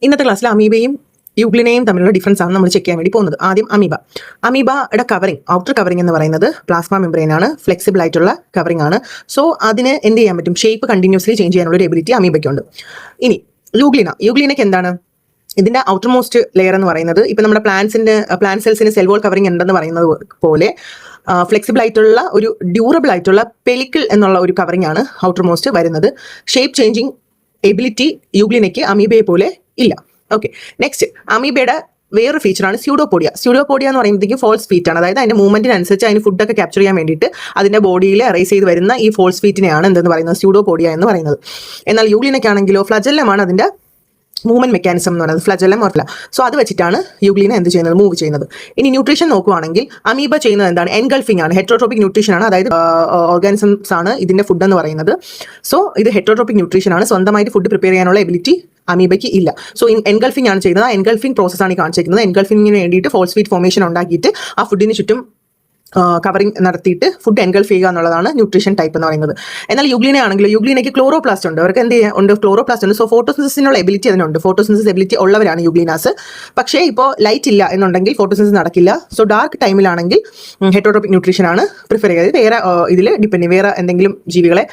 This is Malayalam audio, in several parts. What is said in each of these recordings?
ഇന്നത്തെ ക്ലാസ്സിൽ അമീബയും യൂഗ്ലിനെയും തമ്മിലുള്ള ഡിഫറൻസ് ആണ് നമ്മൾ ചെക്ക് ചെയ്യാൻ വേണ്ടി പോകുന്നത്. ആദ്യം അമീബയുടെ കവറിംഗ്, ഔട്ടർ കവറിംഗ് എന്ന് പറയുന്നത് പ്ലാസ്മ മെംബ്രെയിൻ ആണ്, ഫ്ലെക്സിബിൾ ആയിട്ടുള്ള കവറിംഗ് ആണ്. സോ അതിന് എന്ത് ചെയ്യാൻ പറ്റും, ഷേപ്പ് കണ്ടിന്യൂസ്ലി ചേഞ്ച് ചെയ്യാനുള്ള ഒരു എബിലിറ്റി അമീബയ്ക്കുണ്ട്. ഇനി യൂഗ്ലിനയ്ക്ക് എന്താണ്, ഇതിന്റെ ഔട്ടർ മോസ്റ്റ് ലെയർ എന്ന് പറയുന്നത് ഇപ്പം നമ്മുടെ പ്ലാന്റ് സെൽസിന് സെൽ വോൾ കവറിംഗ് ഉണ്ടെന്ന് പറയുന്നത് പോലെ ഫ്ലെക്സിബിൾ ആയിട്ടുള്ള ഒരു ഡ്യൂറബിൾ ആയിട്ടുള്ള പെലിക്കിൾ എന്നുള്ള ഒരു കവറിംഗ് ആണ് ഔട്ടർ മോസ്റ്റ് വരുന്നത്. ഷേപ്പ് ചേഞ്ചിങ് എബിലിറ്റി യൂഗ്ലിനയ്ക്ക് അമീബയെ പോലെ ഇല്ല. ഓക്കെ, നെക്സ്റ്റ് അമീബയുടെ വേറൊരു ഫീച്ചറാണ് സ്യൂഡോപോഡിയ. സ്യൂഡോപോഡിയ എന്ന് പറയുമ്പോഴത്തേക്കും ഫോൾസ് ഫീറ്റ് ആണ്. അതായത് അതിന്റെ മൂവ്മെന്റിനനുസരിച്ച് അതിന് ഫുഡൊക്കെ ക്യാപ്ചർ ചെയ്യാൻ വേണ്ടിയിട്ട് അതിന്റെ ബോഡിയിൽ അറേസ് ചെയ്ത് വരുന്ന ഈ ഫോൾസ് ഫീറ്റിനെയാണ് എന്തെന്ന് പറയുന്നത്, സ്യൂഡോപോഡിയ എന്ന് പറയുന്നത്. എന്നാൽ യൂഗ്ലിനയ്ക്കാണെങ്കിലോ ഫ്ലജല്ലമാണ് അതിന്റെ മൂവ്മെന്റ് മെക്കാനിസം എന്ന് പറയുന്നത്, ഫ്ലജല്ലം ഓർഫില. സോ അത് വെച്ചിട്ടാണ് യൂഗ്ലിന എന്ത് ചെയ്യുന്നത്, മൂവ് ചെയ്യുന്നത്. ഇനി ന്യൂട്രീഷൻ നോക്കുവാണെങ്കിൽ അമീബ ചെയ്യുന്നത് എന്താണ്, എൻഗൾഫിംഗ് ആണ്, ഹെറ്ററോട്രോപിക് ന്യൂട്രീഷൻ ആണ്. അതായത് ഓർഗാനിസംസ് ആണ് ഇതിന്റെ ഫുഡ് എന്ന് പറയുന്നത്. സോ ഇത് ഹെറ്ററോട്രോപിക് ന്യൂട്രീഷൻ ആണ്, സ്വന്തമായിട്ട് ഫുഡ് പ്രിപ്പയർ ചെയ്യാനുള്ള എബിലിറ്റി അമീബയ്ക്ക് ഇല്ല. സോ എൻഗൾഫിംഗ് ആണ് ചെയ്യുന്നത്. ആ എൻഗൾഫിംഗ് പ്രോസസ്സാണ് കാണിച്ചിരിക്കുന്നത്. എൻഗൾഫിംഗിന് വേണ്ടിയിട്ട് ഫോൾസ് ഫീറ്റ് ഫോർമേഷൻ ഉണ്ടാക്കിയിട്ട് ആ ഫുഡിന് ചുറ്റും കവറിംഗ് നടത്തിയിട്ട് ഫുഡ് എൻഗൾഫ് ചെയ്യുക എന്നുള്ളതാണ് ന്യൂട്രീഷൻ ടൈപ്പ് എന്ന് പറയുന്നത്. എന്നാൽ യൂഗ്ലിന ആണെങ്കിൽ യൂഗ്ലിനയ്ക്ക് ക്ലോറോപ്ലാസ്റ്റ് ഉണ്ട്. അവർക്ക് എന്ത് ഉണ്ട്, ക്ലോറോപ്ലാസ്റ്റ് ഉണ്ട്. സോ ഫോട്ടോസിന്തസിനുള്ള എബിലിറ്റി അതിനുണ്ട്. ഫോട്ടോസിന്തസിസ് എബിലിറ്റി ഉള്ളവരാണ് യൂഗ്ലിനാസ്. പക്ഷേ ഇപ്പോൾ ലൈറ്റ് ഇല്ല എന്നുണ്ടെങ്കിൽ ഫോട്ടോസിന്തസിസ് നടക്കില്ല. സോ ഡാർക്ക് ടൈമിലാണെങ്കിൽ ഹെറ്ററോട്രോപിക് ന്യൂട്രീഷൻ ആണ് പ്രിഫർ ചെയ്യുന്നത്. വേറെ ഇതിൽ ഡിപ്പെൻഡ് വേറെ എന്തെങ്കിലും ജീവികളെ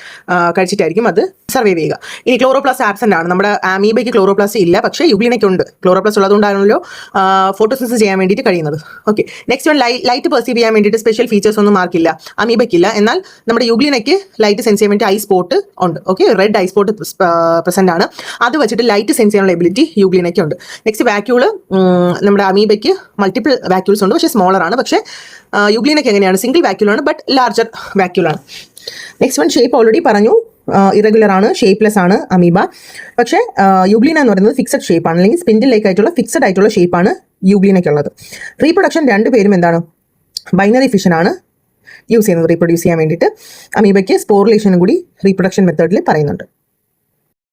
കഴിച്ചിട്ടായിരിക്കും അത് സർവൈവ് ചെയ്യുക. ഇനി ക്ലോറോപ്ലാസ്റ്റ് ആബ്സെന്റ് ആണ്. നമ്മുടെ അമീബയ്ക്ക് ക്ലോറോപ്ലാസ്റ്റ് ഇല്ല, പക്ഷേ യൂഗ്ലിനയ്ക്ക് ഉണ്ട്. ക്ലോറോപ്ലാസ്റ്റ് ഉള്ളതുകൊണ്ടാണല്ലോ ഫോട്ടോസിന്തസിസ് ചെയ്യാൻ വേണ്ടിയിട്ട് കഴിയുന്നത്. Okay, next one light perceive ചെയ്യാൻ വേണ്ടിയിട്ട് സ്പെഷ്യൽ ഫീച്ചേഴ്സ് ഒന്നും മാർക്കില്ല, അമീബയ്ക്കില്ല. എന്നാൽ നമ്മുടെ യൂഗ്ലിനയ്ക്ക് ലൈറ്റ് സെൻസ് ചെയ്യാൻ വേണ്ടി ഐ സ്പോട്ട് ഉണ്ട്. Okay, red I spot present ആണ്. അത് വെച്ചിട്ട് ലൈറ്റ് സെൻസ് ചെയ്യാനുള്ള എബിലിറ്റി യൂഗ്ലിനയ്ക്ക് ഉണ്ട്. നെക്സ്റ്റ് വാക്യൂള്, നമ്മുടെ അമീബയ്ക്ക് മൾട്ടിപ്പിൾ വാക്യൂൾസ് ഉണ്ട്, പക്ഷേ സ്മോളർ ആണ്. പക്ഷേ യൂഗ്ലിനയ്ക്ക് എങ്ങനെയാണ്, സിംഗിൾ വാക്യൂളാണ്, ബട്ട് ലാർജർ വാക്യൂളാണ്. നെക്സ്റ്റ് വൺ ഷേപ്പ് ഓൾറെഡി പറഞ്ഞു, ഇറഗുലർ ആണ്, ഷേപ്പ്ലെസ് ആണ് അമീബ. പക്ഷേ യൂഗ്ലിന എന്ന് പറയുന്നത് ഫിക്സഡ് ഷേപ്പ് ആണ്, അല്ലെങ്കിൽ സ്പിൻഡിൽ ലൈക്ക് ആയിട്ടുള്ള ഫിക്സഡ് ആയിട്ടുള്ള ഷേപ്പാണ് യൂഗ്ലിനയ്ക്കുള്ളത്. റീപ്രൊഡക്ഷൻ രണ്ടുപേരും എന്താണ്, ബൈനറി ഫിഷൻ ആണ് യൂസ് ചെയ്യുന്നത് റീപ്രൊഡ്യൂസ് ചെയ്യാൻ വേണ്ടിയിട്ട്. അമീബയ്ക്ക് സ്പോറിലേഷനും കൂടി റീപ്രൊഡക്ഷൻ മെത്തേഡിൽ പറയുന്നുണ്ട്.